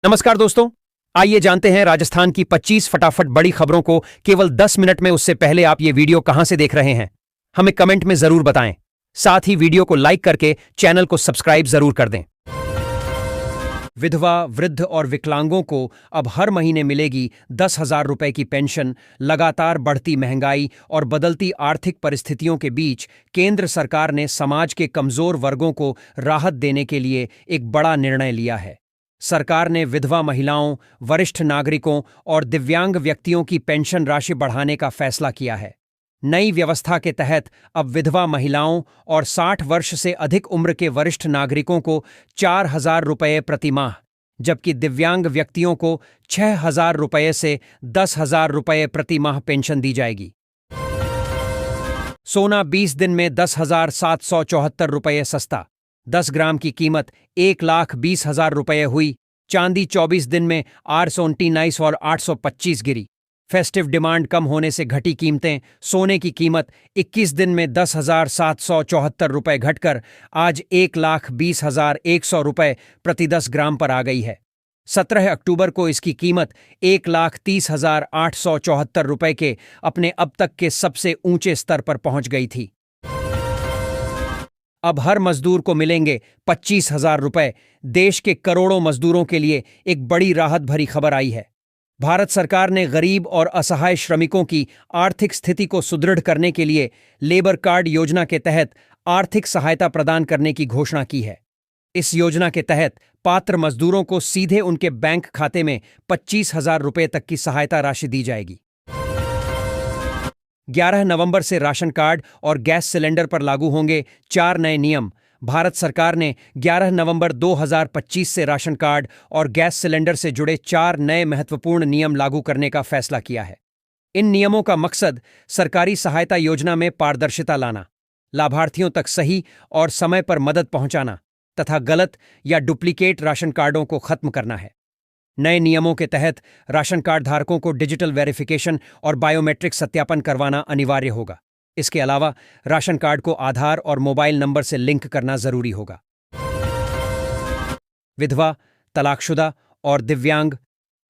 नमस्कार दोस्तों। आइए जानते हैं राजस्थान की 25 फटाफट बड़ी खबरों को केवल 10 मिनट में। उससे पहले आप ये वीडियो कहां से देख रहे हैं हमें कमेंट में जरूर बताएं। साथ ही वीडियो को लाइक करके चैनल को सब्सक्राइब जरूर कर दें। विधवा, वृद्ध और विकलांगों को अब हर महीने मिलेगी 10,000 रुपए की पेंशन। लगातार बढ़ती महंगाई और बदलती आर्थिक परिस्थितियों के बीच केंद्र सरकार ने समाज के कमजोर वर्गों को राहत देने के लिए एक बड़ा निर्णय लिया है। सरकार ने विधवा महिलाओं, वरिष्ठ नागरिकों और दिव्यांग व्यक्तियों की पेंशन राशि बढ़ाने का फैसला किया है। नई व्यवस्था के तहत अब विधवा महिलाओं और 60 वर्ष से अधिक उम्र के वरिष्ठ नागरिकों को 4,000 रुपये प्रति माह, जबकि दिव्यांग व्यक्तियों को 6,000 रुपये से 10,000 रुपये प्रति माह पेंशन दी जाएगी। सोना 20 दिन में 10,774 रुपये सस्ता। 10 ग्राम की कीमत 1,20,000 रुपये हुई। चांदी 24 दिन में 829 और 825 गिरी। फेस्टिव डिमांड कम होने से घटी कीमतें। सोने की कीमत 21 दिन में 10,774 रुपये घटकर आज 1,20,100 रुपये प्रति 10 ग्राम पर आ गई है। 17 अक्टूबर को इसकी कीमत 1,30,874 रुपये के अपने अब तक के सबसे ऊंचे स्तर पर पहुंच गई थी। अब हर मजदूर को मिलेंगे 25,000 रुपये। देश के करोड़ों मजदूरों के लिए एक बड़ी राहत भरी खबर आई है। भारत सरकार ने गरीब और असहाय श्रमिकों की आर्थिक स्थिति को सुदृढ़ करने के लिए लेबर कार्ड योजना के तहत आर्थिक सहायता प्रदान करने की घोषणा की है। इस योजना के तहत पात्र मजदूरों को सीधे उनके बैंक खाते में 25,000 रुपये तक की सहायता राशि दी जाएगी। 11 नवंबर से राशन कार्ड और गैस सिलेंडर पर लागू होंगे 4 नए नियम। भारत सरकार ने 11 नवंबर 2025 से राशन कार्ड और गैस सिलेंडर से जुड़े 4 नए महत्वपूर्ण नियम लागू करने का फैसला किया है। इन नियमों का मकसद सरकारी सहायता योजना में पारदर्शिता लाना, लाभार्थियों तक सही और समय पर मदद पहुंचाना तथा गलत या डुप्लीकेट राशन कार्डों को खत्म करना है। नए नियमों के तहत राशन कार्ड धारकों को डिजिटल वेरिफिकेशन और बायोमेट्रिक सत्यापन करवाना अनिवार्य होगा। इसके अलावा राशन कार्ड को आधार और मोबाइल नंबर से लिंक करना जरूरी होगा। विधवा, तलाकशुदा और दिव्यांग।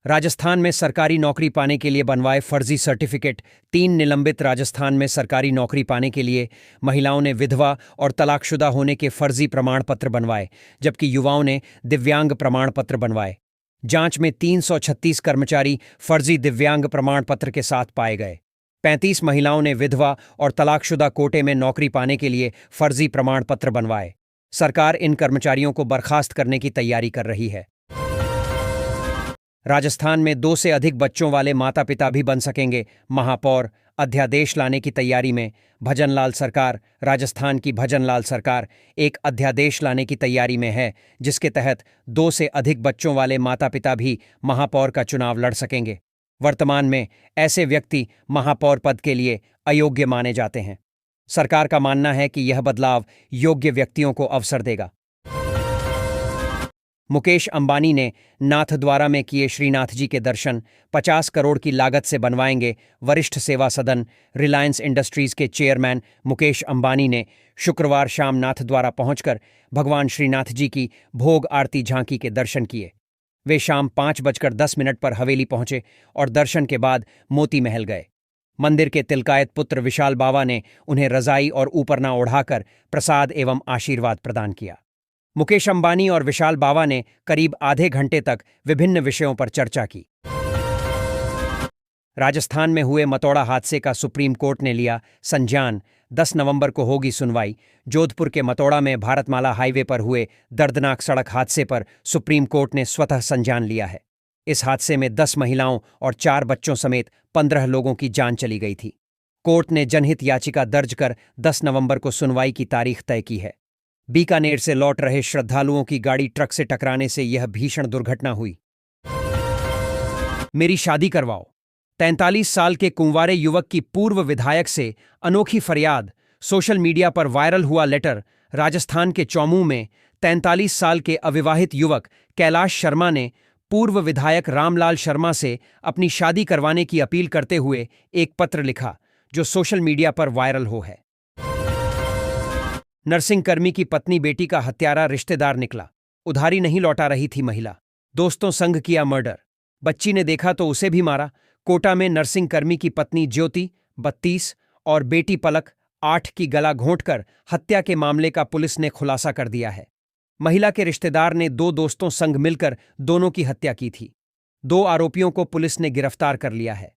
राजस्थान में सरकारी नौकरी पाने के लिए बनवाए फर्जी सर्टिफिकेट। 3 निलंबित राजस्थान में सरकारी नौकरी पाने के लिए महिलाओं ने विधवा और तलाकशुदा होने के फर्जी प्रमाण पत्र बनवाए, जबकि युवाओं ने दिव्यांग प्रमाण पत्र बनवाए। जांच में 336 कर्मचारी फर्जी दिव्यांग प्रमाण पत्र के साथ पाए गए। 35 महिलाओं ने विधवा और तलाकशुदा कोटे में नौकरी पाने के लिए फर्जी प्रमाण पत्र बनवाए। सरकार इन कर्मचारियों को बर्खास्त करने की तैयारी कर रही है। राजस्थान में 2 से अधिक बच्चों वाले माता पिता भी बन सकेंगे महापौर। अध्यादेश लाने की तैयारी में भजनलाल सरकार। राजस्थान की भजनलाल सरकार एक अध्यादेश लाने की तैयारी में है, जिसके तहत 2 से अधिक बच्चों वाले माता पिता भी महापौर का चुनाव लड़ सकेंगे। वर्तमान में ऐसे व्यक्ति महापौर पद के लिए अयोग्य माने जाते हैं। सरकार का मानना है कि यह बदलाव योग्य व्यक्तियों को अवसर देगा। मुकेश अंबानी ने नाथद्वारा में किए श्रीनाथ जी के दर्शन। 50 करोड़ की लागत से बनवाएंगे वरिष्ठ सेवा सदन। रिलायंस इंडस्ट्रीज के चेयरमैन मुकेश अंबानी ने शुक्रवार शाम नाथद्वारा पहुंचकर भगवान श्रीनाथ जी की भोग आरती झांकी के दर्शन किए। वे शाम 5:10 पर हवेली पहुंचे और दर्शन के बाद मोती महल गए। मंदिर के तिलकायत पुत्र विशाल बावा ने उन्हें रजाई और ऊपरना ओढ़ाकर प्रसाद एवं आशीर्वाद प्रदान किया। मुकेश अंबानी और विशाल बावा ने करीब आधे घंटे तक विभिन्न विषयों पर चर्चा की। राजस्थान में हुए मतौड़ा हादसे का सुप्रीम कोर्ट ने लिया संज्ञान। 10 नवंबर को होगी सुनवाई। जोधपुर के मतौड़ा में भारतमाला हाईवे पर हुए दर्दनाक सड़क हादसे पर सुप्रीम कोर्ट ने स्वतः संज्ञान लिया है। इस हादसे में 10 महिलाओं और 4 बच्चों समेत 15 लोगों की जान चली गई थी। कोर्ट ने जनहित याचिका दर्ज कर 10 नवंबर को सुनवाई की तारीख तय की है। बीकानेर से लौट रहे श्रद्धालुओं की गाड़ी ट्रक से टकराने से यह भीषण दुर्घटना हुई। मेरी शादी करवाओ। 43 साल के कुंवारे युवक की पूर्व विधायक से अनोखी फरियाद। सोशल मीडिया पर वायरल हुआ लेटर। राजस्थान के चौमू में 43 साल के अविवाहित युवक कैलाश शर्मा ने पूर्व विधायक रामलाल शर्मा से अपनी शादी करवाने की अपील करते हुए एक पत्र लिखा, जो सोशल मीडिया पर वायरल हो है। नर्सिंग कर्मी की पत्नी बेटी का हत्यारा रिश्तेदार निकला। उधारी नहीं लौटा रही थी महिला। दोस्तों संग किया मर्डर। बच्ची ने देखा तो उसे भी मारा। कोटा में नर्सिंग कर्मी की पत्नी ज्योति 32 और बेटी पलक 8 की गला घोंटकर हत्या के मामले का पुलिस ने खुलासा कर दिया है। महिला के रिश्तेदार ने 2 दोस्तों संग मिलकर दोनों की हत्या की थी। 2 आरोपियों को पुलिस ने गिरफ्तार कर लिया है।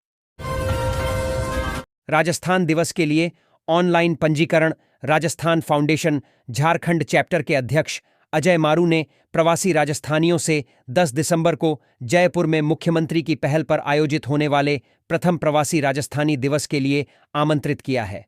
राजस्थान दिवस के लिए ऑनलाइन पंजीकरण। राजस्थान फाउंडेशन झारखंड चैप्टर के अध्यक्ष अजय मारू ने प्रवासी राजस्थानियों से 10 दिसंबर को जयपुर में मुख्यमंत्री की पहल पर आयोजित होने वाले प्रथम प्रवासी राजस्थानी दिवस के लिए आमंत्रित किया है।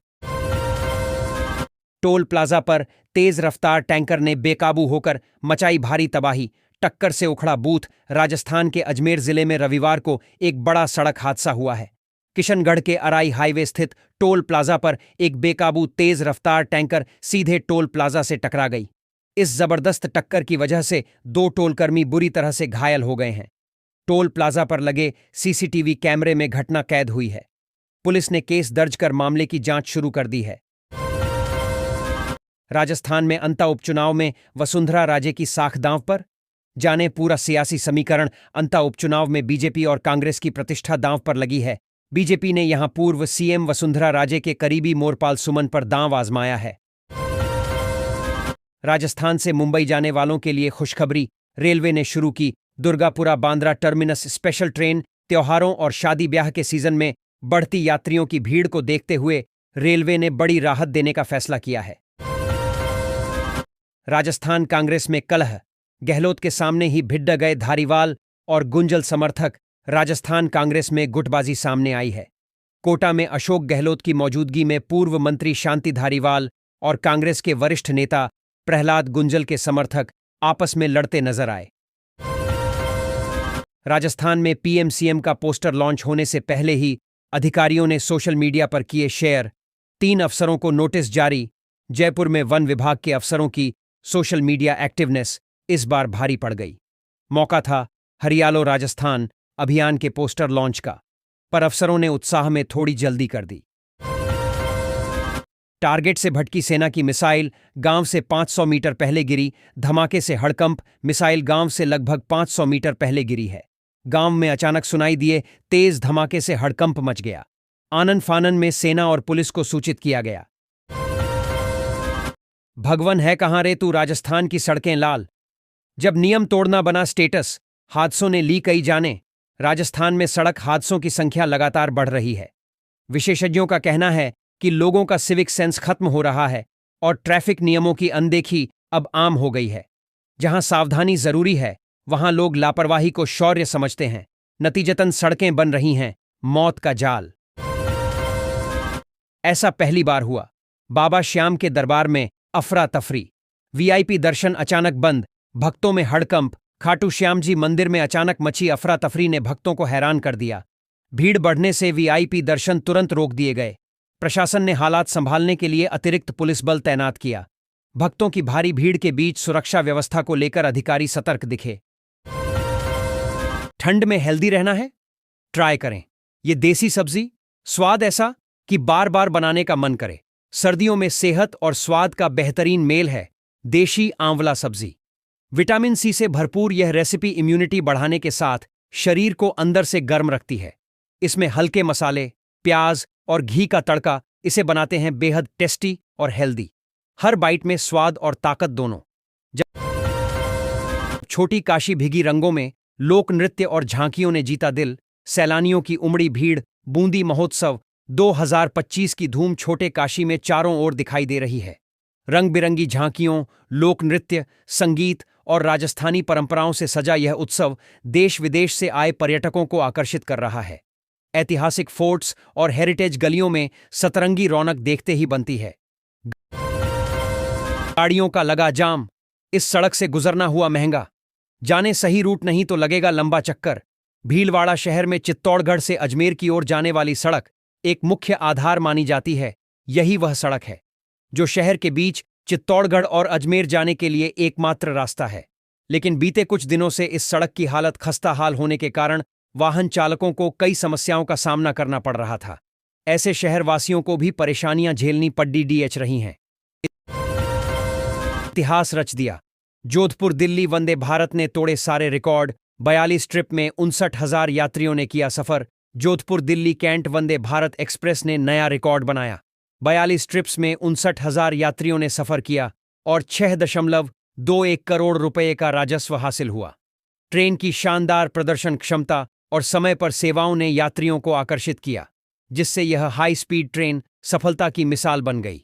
टोल प्लाजा पर तेज रफ्तार टैंकर ने बेकाबू होकर मचाई भारी तबाही। टक्कर से उखड़ा बूथ। राजस्थान के अजमेर जिले में रविवार को एक बड़ा सड़क हादसा हुआ है। किशनगढ़ के अराई हाईवे स्थित टोल प्लाजा पर एक बेकाबू तेज रफ्तार टैंकर सीधे टोल प्लाजा से टकरा गई। इस जबरदस्त टक्कर की वजह से 2 टोलकर्मी बुरी तरह से घायल हो गए हैं। टोल प्लाजा पर लगे सीसीटीवी कैमरे में घटना कैद हुई है। पुलिस ने केस दर्ज कर मामले की जांच शुरू कर दी है। राजस्थान में अंता उपचुनाव में वसुंधरा राजे की साख दांव पर। जाने पूरा सियासी समीकरण। अंता उपचुनाव में बीजेपी और कांग्रेस की प्रतिष्ठा दांव पर लगी है। बीजेपी ने यहां पूर्व सीएम वसुंधरा राजे के करीबी मोरपाल सुमन पर दांव आजमाया है। राजस्थान से मुंबई जाने वालों के लिए खुशखबरी। रेलवे ने शुरू की Durgapura Bandra terminus special train. त्योहारों और शादी ब्याह के सीजन में बढ़ती यात्रियों की भीड़ को देखते हुए रेलवे ने बड़ी राहत देने का फैसला किया है। राजस्थान कांग्रेस में कलह। गहलोत के सामने ही भिड़ गए धारीवाल और गुंजल समर्थक। राजस्थान कांग्रेस में गुटबाजी सामने आई है। कोटा में अशोक गहलोत की मौजूदगी में पूर्व मंत्री शांति धारीवाल और कांग्रेस के वरिष्ठ नेता प्रहलाद गुंजल के समर्थक आपस में लड़ते नजर आए। राजस्थान में पीएम-सीएम का पोस्टर लॉन्च होने से पहले ही अधिकारियों ने सोशल मीडिया पर किए शेयर। 3 अफसरों को नोटिस जारी। जयपुर में वन विभाग के अफसरों की सोशल मीडिया एक्टिवनेस इस बार भारी पड़ गई। मौका था हरियालो राजस्थान अभियान के पोस्टर लॉन्च का, पर अफसरों ने उत्साह में थोड़ी जल्दी कर दी। टारगेट से भटकी सेना की मिसाइल गांव से 500 मीटर पहले गिरी। धमाके से हड़कंप। मिसाइल गांव से लगभग 500 मीटर पहले गिरी है। गांव में अचानक सुनाई दिए तेज धमाके से हड़कंप मच गया। आनन फानन में सेना और पुलिस को सूचित किया गया। भगवन है कहां रे तू, राजस्थान की सड़कें लाल। जब नियम तोड़ना बना स्टेटस, हादसों ने ली कई जाने। राजस्थान में सड़क हादसों की संख्या लगातार बढ़ रही है। विशेषज्ञों का कहना है कि लोगों का सिविक सेंस खत्म हो रहा है और ट्रैफिक नियमों की अनदेखी अब आम हो गई है। जहां सावधानी जरूरी है, वहां लोग लापरवाही को शौर्य समझते हैं। नतीजतन सड़कें बन रही हैं मौत का जाल। ऐसा पहली बार हुआ। बाबा श्याम के दरबार में अफरा तफरी। वीआईपी दर्शन अचानक बंद। भक्तों में हड़कंप। खाटू श्याम जी मंदिर में अचानक मची अफरा तफरी ने भक्तों को हैरान कर दिया। भीड़ बढ़ने से वीआईपी दर्शन तुरंत रोक दिए गए। प्रशासन ने हालात संभालने के लिए अतिरिक्त पुलिस बल तैनात किया। भक्तों की भारी भीड़ के बीच सुरक्षा व्यवस्था को लेकर अधिकारी सतर्क दिखे। ठंड में हेल्दी रहना है? ट्राई करें ये देसी सब्जी। स्वाद ऐसा कि बार बार बनाने का मन करे। सर्दियों में सेहत और स्वाद का बेहतरीन मेल है देशी आंवला सब्जी। विटामिन सी से भरपूर यह रेसिपी इम्यूनिटी बढ़ाने के साथ शरीर को अंदर से गर्म रखती है। इसमें हल्के मसाले, प्याज और घी का तड़का इसे बनाते हैं बेहद टेस्टी और हेल्दी। हर बाइट में स्वाद और ताकत दोनों। जब छोटी काशी भीगी रंगों में लोक नृत्य और झांकियों ने जीता दिल। सैलानियों की उमड़ी भीड़। बूंदी महोत्सव 2025 की धूम छोटे काशी में चारों ओर दिखाई दे रही है। रंग बिरंगी झांकियों, लोक नृत्य, संगीत और राजस्थानी परंपराओं से सजा यह उत्सव देश विदेश से आए पर्यटकों को आकर्षित कर रहा है। ऐतिहासिक फोर्ट्स और हेरिटेज गलियों में सतरंगी रौनक देखते ही बनती है। गाड़ियों का लगा जाम। इस सड़क से गुजरना हुआ महंगा। जाने सही रूट नहीं तो लगेगा लंबा चक्कर। भीलवाड़ा शहर में चित्तौड़गढ़ से अजमेर की ओर जाने वाली सड़क एक मुख्य आधार मानी जाती है। यही वह सड़क है जो शहर के बीच चित्तौड़गढ़ और अजमेर जाने के लिए एकमात्र रास्ता है। लेकिन बीते कुछ दिनों से इस सड़क की हालत खस्ताहाल होने के कारण वाहन चालकों को कई समस्याओं का सामना करना पड़ रहा था। ऐसे शहरवासियों को भी परेशानियां झेलनी पड़ रही हैं। इतिहास रच दिया। जोधपुर दिल्ली वंदे भारत ने तोड़े सारे रिकॉर्ड। 42 ट्रिप में 59,000 यात्रियों ने किया सफर। जोधपुर दिल्ली कैंट वंदे भारत एक्सप्रेस ने नया रिकॉर्ड बनाया। 42 ट्रिप्स में 59,000 यात्रियों ने सफर किया और 6.21 करोड़ रुपए का राजस्व हासिल हुआ। ट्रेन की शानदार प्रदर्शन क्षमता और समय पर सेवाओं ने यात्रियों को आकर्षित किया, जिससे यह हाई स्पीड ट्रेन सफलता की मिसाल बन गई।